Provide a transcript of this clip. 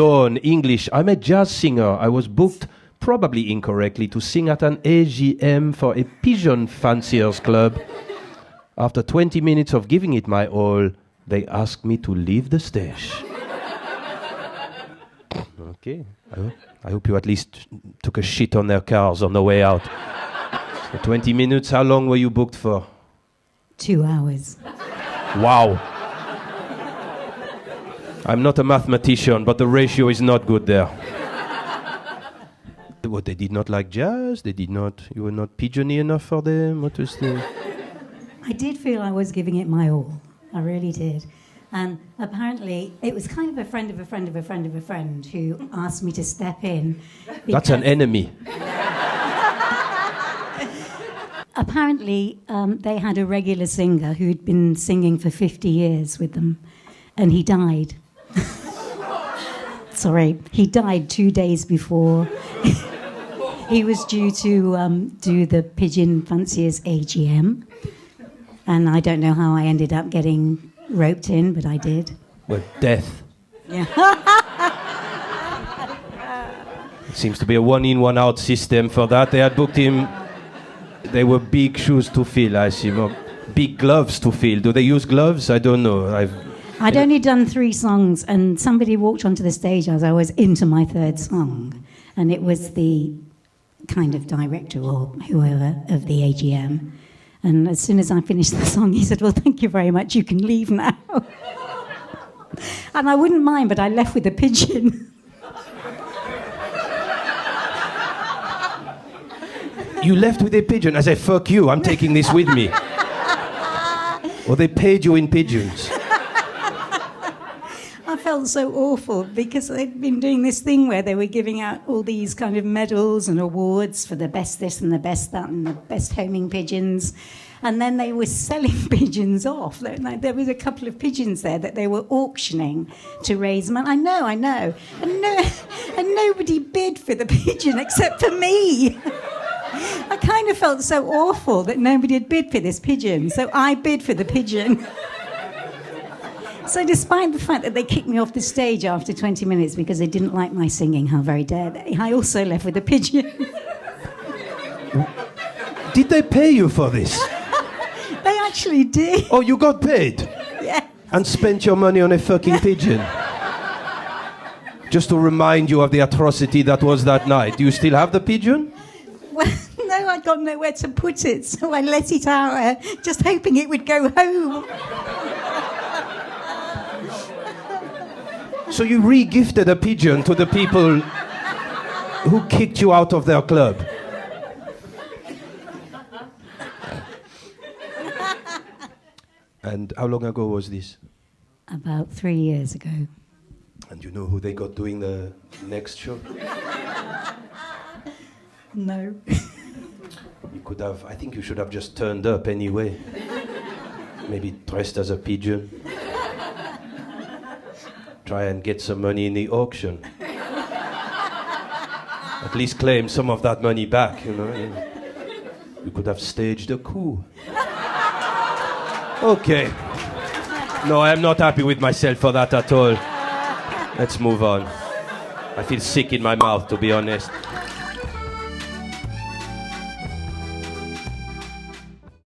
Dawn, English. I'm a jazz singer. I was booked, probably incorrectly, to sing at an AGM for a pigeon fanciers club. After 20 minutes of giving it my all, they asked me to leave the stage. Okay. I hope you at least took a shit on their cars on the way out. So 20 minutes, how long were you booked for? 2 hours. Wow. I'm not a mathematician, but the ratio is not good there. What, they did not like jazz? You were not pigeony enough for them? What was the... I did feel I was giving it my all. I really did. And apparently, it was kind of a friend of a friend of a friend of a friend who asked me to step in. That's an enemy. Apparently, they had a regular singer who'd been singing for 50 years with them, and he died. Sorry, he died 2 days before. He was due to do the Pigeon Fanciers AGM, and I don't know how I ended up getting roped in, but I did. Well, death. Yeah. It seems to be a one-in, one-out system for that. They had booked him. They were big shoes to fill, I assume, or big gloves to fill. Do they use gloves? I don't know. I'd only done 3 songs, and somebody walked onto the stage as I was into my 3rd song, and it was the kind of director or whoever of the AGM. And as soon as I finished the song, he said, "Well, thank you very much, you can leave now." And I wouldn't mind, but I left with a pigeon. You left with a pigeon. I said, fuck you, I'm taking this with me. Or they paid you in pigeons. I felt so awful because they'd been doing this thing where they were giving out all these kind of medals and awards for the best this and the best that and the best homing pigeons. And then they were selling pigeons off. Like, there was a couple of pigeons there that they were auctioning to raise money. I know. And nobody bid for the pigeon except for me. I kind of felt so awful that nobody had bid for this pigeon, so I bid for the pigeon. So despite the fact that they kicked me off the stage after 20 minutes because they didn't like my singing, how very dare they, I also left with a pigeon. Did they pay you for this? They actually did. Oh, you got paid? Yeah. And spent your money on a fucking pigeon? Just to remind you of the atrocity that was that night. Do you still have the pigeon? Well, no, I got nowhere to put it, so I let it out, just hoping it would go home. So you re-gifted a pigeon to the people who kicked you out of their club? And how long ago was this? About 3 years ago. And you know who they got doing the next show? No. You could have, I think you should have just turned up anyway. Maybe dressed as a pigeon. Try and get some money in the auction. At least claim some of that money back, you know. You could have staged a coup. Okay. No, I'm not happy with myself for that at all. Let's move on. I feel sick in my mouth, to be honest.